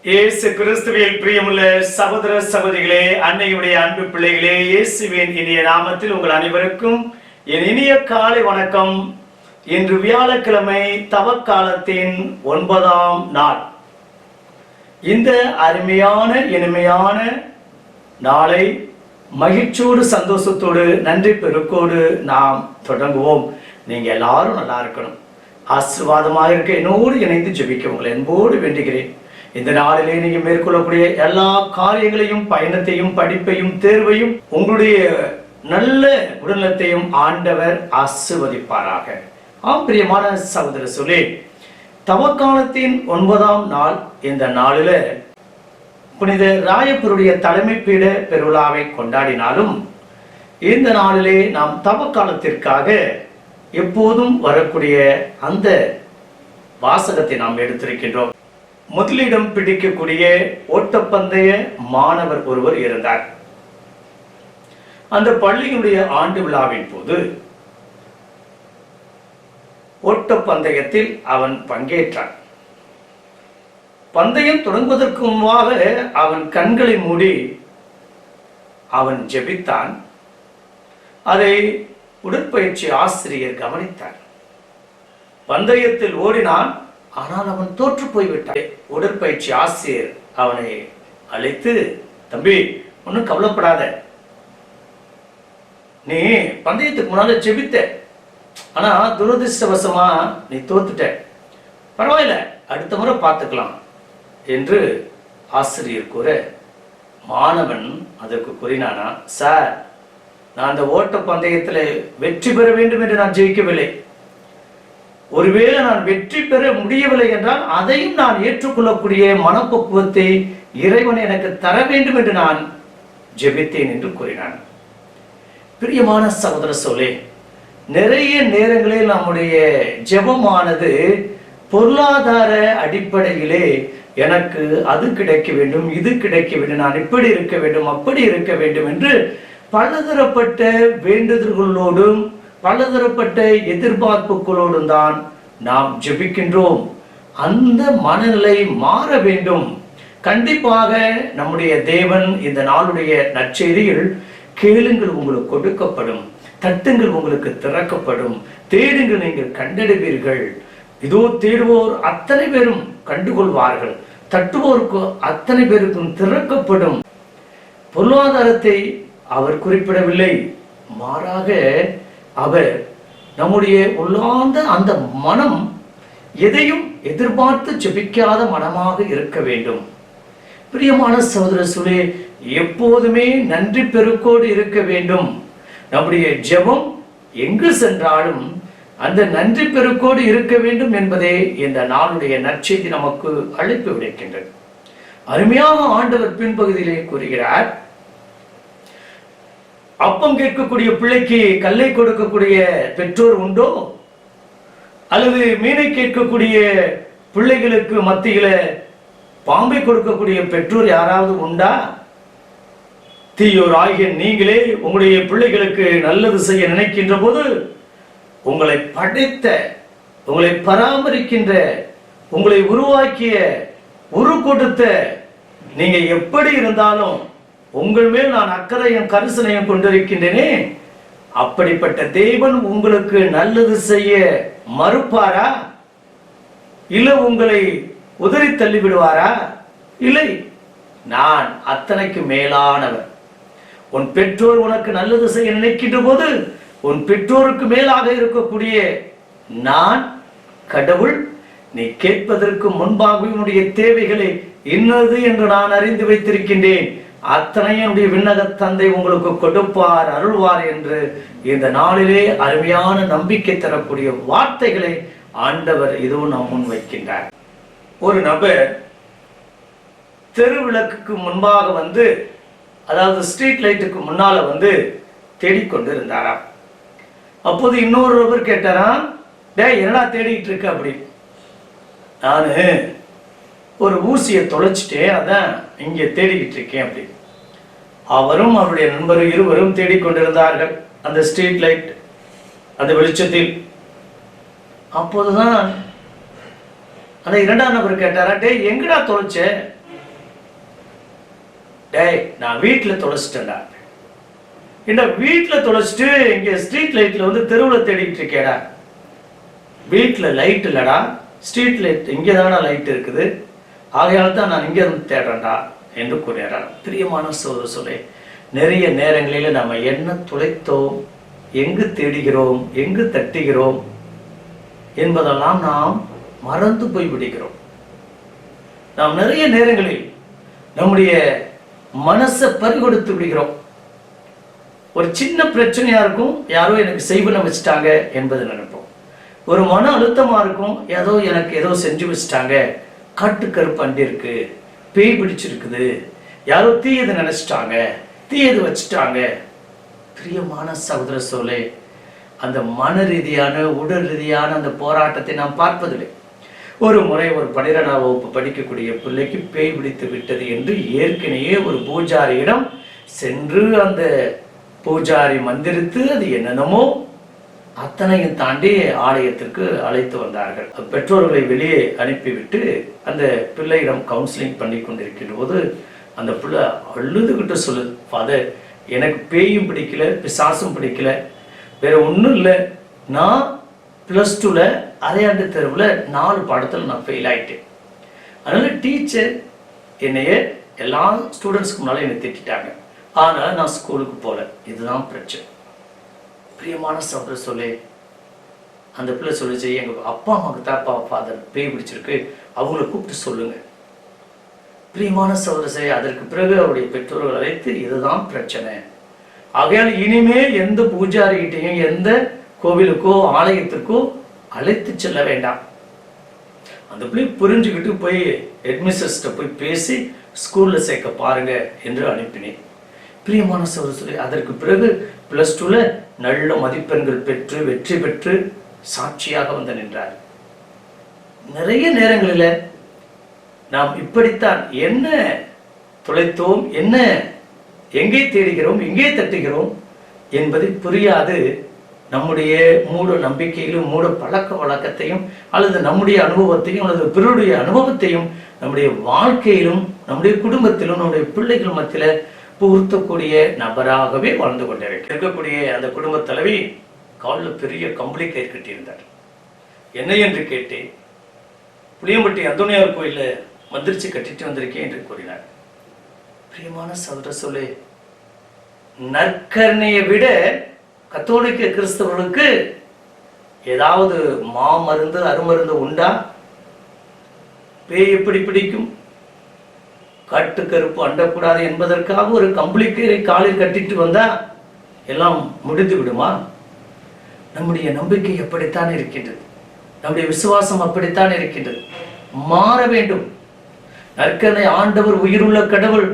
இயேசு கிறிஸ்துவில் பிரியமுள்ள சகோதர சகோதரிகளே, அன்னையுடைய அன்பு பிள்ளைகளே, இயேசுவின் இனிய நாமத்தில் உங்கள் அனைவருக்கும் என் இனிய காலை வணக்கம். இன்று வியாழக்கிழமை தவக்காலத்தின் 9ஆம் நாள். இந்த அருமையான இனிமையான நாளை மகிழ்ச்சியோடு சந்தோஷத்தோடு நன்றி பெருக்கோடு நாம் தொடங்குவோம். நீங்க எல்லாரும் நல்லா இருக்கணும், ஆசீர்வாதமாக இருக்க என்னோடு இணைந்து ஜெபிக்க உங்களை அன்போடு வேண்டுகிறேன். இந்த நாளிலே நீங்க மேற்கொள்ளக்கூடிய எல்லா காரியங்களையும், பயணத்தையும், படிப்பையும், தேர்வையும், உங்களுடைய நல்ல உடல்நலத்தையும் ஆண்டவர் ஆசீர்வதிப்பாராக. பிரியமான சகோதர சொல்லே, தவக்காலத்தின் 9ஆம் நாள். இந்த நாளில புனித ராயப்பருடைய தலைமை பீட பெருவிழாவை கொண்டாடினாலும் இந்த நாளிலே நாம் தவக்காலத்திற்காக எப்போதும் வரக்கூடிய அந்த வாசகத்தை நாம் எடுத்திருக்கின்றோம். முதலிடம் பிடிக்கக்கூடிய ஓட்டப்பந்தய மாணவர் ஒருவர் இருந்தார். அந்த பள்ளியினுடைய ஆண்டு விழாவின் போது ஓட்டப்பந்தயத்தில் அவன் பங்கேற்றான். பந்தயம் தொடங்குவதற்கு முன்பாக அவன் கண்களை மூடி அவன் ஜெபித்தான். அதை உடற்பயிற்சி ஆசிரியர் கவனித்தார். பந்தயத்தில் ஓடினான், ஆனால் அவன் தோற்று போய்விட்டான். உடற்பயிற்சி ஆசிரியர் அவனை அழைத்து, தம்பி, ஒன்னும் கவலைப்படாத, நீ பந்தயத்துக்கு முன்னால ஜெபித்த, ஆனா துரதிருஷ்டவசமா நீ தோத்துட்ட, பரவாயில்ல, அடுத்த முறை பார்த்துக்கலாம் என்று ஆசிரியர் கூற, மாணவன் அதற்கு கூறினானா, சார், நான் அந்த ஓட்ட பந்தயத்தில் வெற்றி பெற வேண்டும் என்று நான் ஜெயிக்கவில்லை. ஒருவேளை நான் வெற்றி பெற முடியவில்லை என்றால் அதையும் நான் ஏற்றுக்கொள்ளக்கூடிய மனப்பக்குவத்தை இறைவன் எனக்கு தர வேண்டும் என்று நான் ஜெபித்தேன் என்று கூறினான். பிரியமான சகோதர சொல்லே, நிறைய நேரங்களில் நம்முடைய ஜெபமானது பொருளாதார அடிப்படையிலே எனக்கு அது கிடைக்க வேண்டும், இது கிடைக்க வேண்டும், நான் இப்படி இருக்க வேண்டும், அப்படி இருக்க வேண்டும் என்று பலதரப்பட்ட வேண்டுதல்களோடும் பலதரப்பட்ட எதிர்பார்ப்புகளோடும் தான் நாம் ஜெபிக்கின்றோம். அந்த மனநிலை மாற வேண்டும். கண்டிப்பாக நம்முடைய தேவன் இந்த நாளுடைய நற்செய்தியில், கேளுங்கள் உங்களுக்கு கொடுக்கப்படும், தட்டுங்கள் உங்களுக்கு திறக்கப்படும், தேடுங்கள் நீங்கள் கண்டடைவீர்கள், இதோ தேடுவோர் அத்தனை பேரும் கண்டுகொள்வார்கள், தட்டுவோருக்கு அத்தனை பேருக்கும் திறக்கப்படும். பொருளாதாரத்தை அவர் குறிப்பிடவில்லை, மாறாக அவர் நம்முடைய உள்ளார்ந்த அந்த மனம் எதையும் எதிர்பார்த்து ஜெபிக்காத மனமாக இருக்க வேண்டும். பிரியமான சகோதர சூழே, எப்போதுமே நன்றி பெருக்கோடு இருக்க வேண்டும். நம்முடைய ஜெபம் எங்கு சென்றாலும் அந்த நன்றி பெருக்கோடு இருக்க வேண்டும் என்பதே இந்த நாளுடைய நற்செய்தி நமக்கு அழைப்பு விடுக்கின்றது. அருமையாக ஆண்டவர் பின்பகுதியிலே கூறுகிறார், அப்பம் கேட்கக்கூடிய பிள்ளைக்கு கல்லை கொடுக்கக்கூடிய பெற்றோர் உண்டோ? அல்லது மீனை கேட்கக்கூடிய பிள்ளைகளுக்கு மத்தியில பாம்பை கொடுக்கக்கூடிய பெற்றோர் யாராவது உண்டா? தீயோர் ஆகிய நீங்களே உங்களுடைய பிள்ளைகளுக்கு நல்லது செய்ய நினைக்கின்ற போது உங்களை படைத்த, உங்களை பராமரிக்கின்ற, உங்களை உருவாக்கிய, உரு கொடுத்த நீங்க எப்படி இருந்தாலும் உங்கள் மேல் நான் அக்கறையும் கரிசனையும் கொண்டிருக்கின்றேனே, அப்படிப்பட்ட தேவன் உங்களுக்கு நல்லது செய்ய மறுப்பாரா? இல்லை உங்களை உதறி தள்ளி விடுவாரா? இல்லை, நான் அத்தனைக்கு மேலானவர். உன் பெற்றோர் உனக்கு நல்லது செய்ய நினைக்கின்ற போது உன் பெற்றோருக்கு மேலாக இருக்கக்கூடிய நான் கடவுள், நீ கேட்பதற்கு முன்பாக உன்னுடைய தேவைகளை இன்னது என்று நான் அறிந்து வைத்திருக்கின்றேன், அத்தனையும் விண்ணக தந்தை உங்களுக்கு கொடுப்பார், அருள்வார் என்று இந்த நாளிலே அருமையான நம்பிக்கை தரக்கூடிய வார்த்தைகளை ஆண்டவர் இதோ நாம் முன் வைக்கின்றார். ஒரு நபர் தெருவிளக்குக்கு முன்பாக வந்து, அதாவது ஸ்ட்ரீட் லைட்டுக்கு முன்னால வந்து தேடிக்கொண்டு இருந்தாராம். அப்போது இன்னொரு நபர் கேட்டாராம், டே, என்னடா தேடிட்டு இருக்க? அப்படி, நானு ஒரு ஊசியை தொலைச்சிட்டேன், அதான் இங்கே தேடிக்கிட்டு இருக்கேன் அப்படி. அவரும் அவருடைய நண்பரும் இருவரும் தேடிக்கொண்டிருந்தார்கள் அந்த ஸ்ட்ரீட் லைட், அந்த வெளிச்சத்தில். அப்போதுதான் அந்த இரண்டாம் நபர் கேட்டாரா, டே, எங்கடா தொலைச்ச? டேய் நான் வீட்டில் தொலைச்சிட்டேன்டா. என்ன வீட்டில் தொலைச்சிட்டு இங்கே ஸ்ட்ரீட் லைட்டில் வந்து தெருவில் தேடிட்டு இருக்கேடா. வீட்டில் லைட் இல்லைடா, ஸ்ட்ரீட் லைட் இங்கே தானே லைட் இருக்குது, ஆகையால் தான் நான் இங்கே இருந்து தேடுறேன்டா என்று கூறினார். பிரியமான சொல்லே, நிறைய நேரங்களில் நம்ம என்ன துளைத்தோம், எங்கு தேடுகிறோம், எங்கு தட்டுகிறோம் என்பதெல்லாம் நாம் மறந்து போய் விடுகிறோம். நாம் நிறைய நேரங்களில் நம்முடைய மனசை பறிகொடுத்து விடுகிறோம். ஒரு சின்ன பிரச்சனையா இருக்கும், யாரோ எனக்கு செய்வன வச்சுட்டாங்க என்பது நினைப்போம். ஒரு மன அழுத்தமா இருக்கும், எனக்கு ஏதோ செஞ்சு வச்சுட்டாங்க, காட்டுக்கருப்பு அண்டி இருக்கு, பேய் பிடிச்சிருக்குது, யாரோ தீயது நினைச்சிட்டாங்க, தீயது வச்சுட்டாங்க. பிரியமான சகோதர சொல்லே, அந்த மன ரீதியான உடல் ரீதியான அந்த போராட்டத்தை நாம் பார்ப்பதில்லை. ஒரு முறை ஒரு 12ஆம் வகுப்பு படிக்கக்கூடிய பிள்ளைக்கு பேய் பிடித்து விட்டது என்று ஏற்கனவே ஒரு பூஜாரியிடம் சென்று அந்த பூஜாரி மந்திரித்து அது என்னென்னமோ அத்தனையும் தாண்டி ஆலயத்திற்கு அழைத்து வந்தார்கள். பெற்றோர்களை வெளியே அனுப்பிவிட்டு அந்த பிள்ளையிடம் கவுன்சிலிங் பண்ணி கொண்டிருக்கின்ற போது அந்த பிள்ளை அழுதுகிட்டு சொல்லுது, ஃபாதர் எனக்கு பேயும் பிடிக்கல, பிசாசும் பிடிக்கல, வேற ஒன்றும் இல்லை, நான் +2ல் அரையாண்டு தெருவில் 4 பாடத்தில் நான் ஃபெயில் ஆகிட்டேன். அதனால டீச்சர் என்னைய எல்லா ஸ்டூடெண்ட்ஸ்க்கு முன்னாலும் என்னை திட்டாங்க, ஆனால் நான் ஸ்கூலுக்கு போகல, இதுதான் பிரச்சனை. பிரியமான சகோதர சொல்லே, அந்த பிள்ளை சொல்லிச்சு, எங்கள் அப்பா அம்மாவுக்கு தாப்பா ஃபாதர் பேய் பிடிச்சிருக்கு, அவங்கள கூப்பிட்டு சொல்லுங்க. பிரியமான சகோதர சொல்லே, அதற்கு பிறகு அவருடைய பெற்றோர்கள் அழைத்து இதுதான் பிரச்சனை, ஆகையால் இனிமே எந்த பூஜாரிகிட்டையும் எந்த கோவிலுக்கோ ஆலயத்திற்கோ அழைத்து செல்ல வேண்டாம். அந்த பிள்ளை புரிஞ்சுக்கிட்டு போய் ஹெட்மிஸ்டர்ஸ்ட்ட போய் பேசி ஸ்கூல்ல சேர்க்க பாருங்க என்று அனுப்பினேன். பிரியமான சகோதரர்களே, அதற்கு பிறகு +2ல் நல்ல மதிப்பெண்கள் பெற்று வெற்றி பெற்று சாட்சியாக வந்து நின்றார். நிறைய நேரங்களில் நாம் இப்படித்தான் என்ன தொலைத்தோம், என்ன எங்கே தேடுகிறோம், எங்கே தட்டுகிறோம் என்பதை புரியாது நம்முடைய மூட நம்பிக்கையிலும் மூட பழக்க வழக்கத்தையும் அல்லது நம்முடைய அனுபவத்தையும் அல்லது பிறருடைய அனுபவத்தையும் நம்முடைய வாழ்க்கையிலும் நம்முடைய குடும்பத்திலும் நம்முடைய பிள்ளைகள் மத்தியில் பூர்த்தக்கூடிய நபராகவே வாழ்ந்து கொண்டிருக்கக்கூடிய அந்த குடும்ப தலைவி காலில் பெரிய கம்பளி கயிறு கட்டியிருந்தார். என்ன என்று கேட்டேன். புளியம்பட்டி அந்தோனியார் கோயிலில் மந்திரிச்சு கட்டிட்டு வந்திருக்கேன் என்று கூறினார். பிரியமான சகோதர சொல்லே, நற்கருணையை விட கத்தோலிக்க கிறிஸ்தவர்களுக்கு ஏதாவது மாமருந்து அருமருந்து உண்டா? பேய் எப்படி பிடிக்கும், காட்டுக்கருப்பு அண்டக்கூடாது என்பதற்காக ஒரு கம்பளிக்கீரை காலில் கட்டிட்டு வந்தா எல்லாம் முடிந்து விடுமா? நம்முடைய நம்பிக்கை அப்படித்தான் இருக்கின்றது, நம்முடைய விசுவாசம் அப்படித்தான் இருக்கின்றது. மாற வேண்டும். நற்கருணை ஆண்டவர் உயிருள்ள கடவுள்,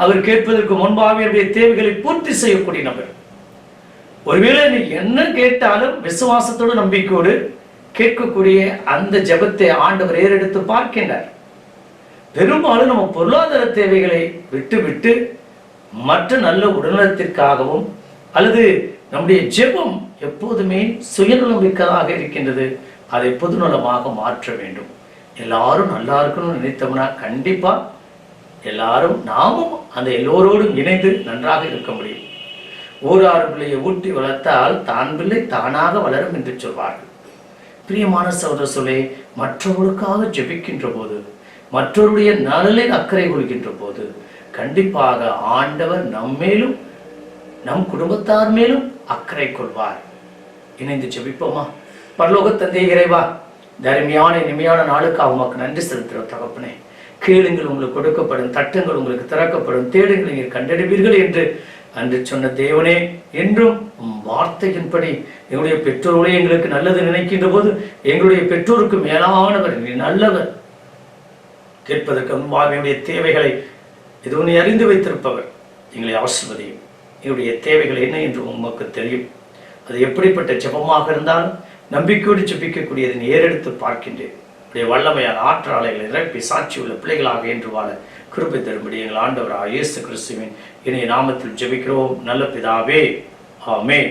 அவர் கேட்பதற்கு முன்பாக என்னுடைய தேவைகளை பூர்த்தி செய்யக்கூடிய நபர். ஒருவேளை நீ என்ன கேட்டாலும் விசுவாசத்தோடு நம்பிக்கையோடு கேட்கக்கூடிய அந்த ஜெபத்தை ஆண்டவர் ஏறெடுத்து பார்க்கின்றார். பெரும்பாலும் நம்ம பொருளாதார தேவைகளை விட்டு விட்டு மற்ற நல்ல உடல்நலத்திற்காகவும் அல்லது நம்முடைய ஜெபம் எப்போதுமே சுயநலம் மிக்கதாக இருக்கின்றது. அதை பொதுநலமாக மாற்ற வேண்டும். எல்லாரும் நல்லா இருக்கணும்னு நினைத்தோம்னா கண்டிப்பா எல்லாரும் நாமும் அந்த எல்லோரோடும் இணைந்து நன்றாக இருக்க முடியும். ஊராறு பிள்ளையை ஊட்டி வளர்த்தால் தான் பிள்ளை தானாக வளரும் என்று சொல்வார்கள். பிரியமான சகோதர சொல்லே, மற்றவர்களுக்காக ஜெபிக்கின்ற போது, மற்றவருடைய நலனில் அக்கறை கொள்கின்ற போது கண்டிப்பாக ஆண்டவர் நம்மேலும் நம் குடும்பத்தார் மேலும் அக்கறை கொள்வார். இணைந்து ஜெபிப்போமா? பரலோக தந்தை இறைவா, தர்மியான இனிமையான நாளுக்காக உமக்கு நன்றி செலுத்துகிற தகப்பனே. கேளுங்கள் உங்களுக்கு கொடுக்கப்படும், தட்டுங்கள் உங்களுக்கு திறக்கப்படும், தேடுங்கள் நீங்கள் கண்டறிவீர்கள் என்று அன்று சொன்ன தேவனே, என்றும் வார்த்தையின்படி எங்களுடைய பெற்றோர்களே எங்களுக்கு நல்லது நினைக்கின்ற போது எங்களுடைய பெற்றோருக்கு மேலானவர், நல்லவர், கேட்பதற்கு முன்பாக தேவைகளை எதுவும் நீ அறிந்து வைத்திருப்பவர், எங்களை ஆசீர்வதியும். எங்களுடைய தேவைகள் என்ன என்று உமக்கு தெரியும். அது எப்படிப்பட்ட ஜெபமாக இருந்தாலும் நம்பிக்கையோடு ஜெபிக்கக்கூடியதை ஏறெடுத்து பார்க்கின்றேன். உடைய வல்லமையால் ஆற்றலைகளை நிரப்பி சாட்சி உள்ள பிள்ளைகளாக என்று வாழ கிருபை தரும்படி எங்கள் ஆண்டவராகிய இயேசு கிறிஸ்துவின் இனிய நாமத்தில் ஜெபிக்கிறோம் நல்ல பிதாவே, ஆமென்.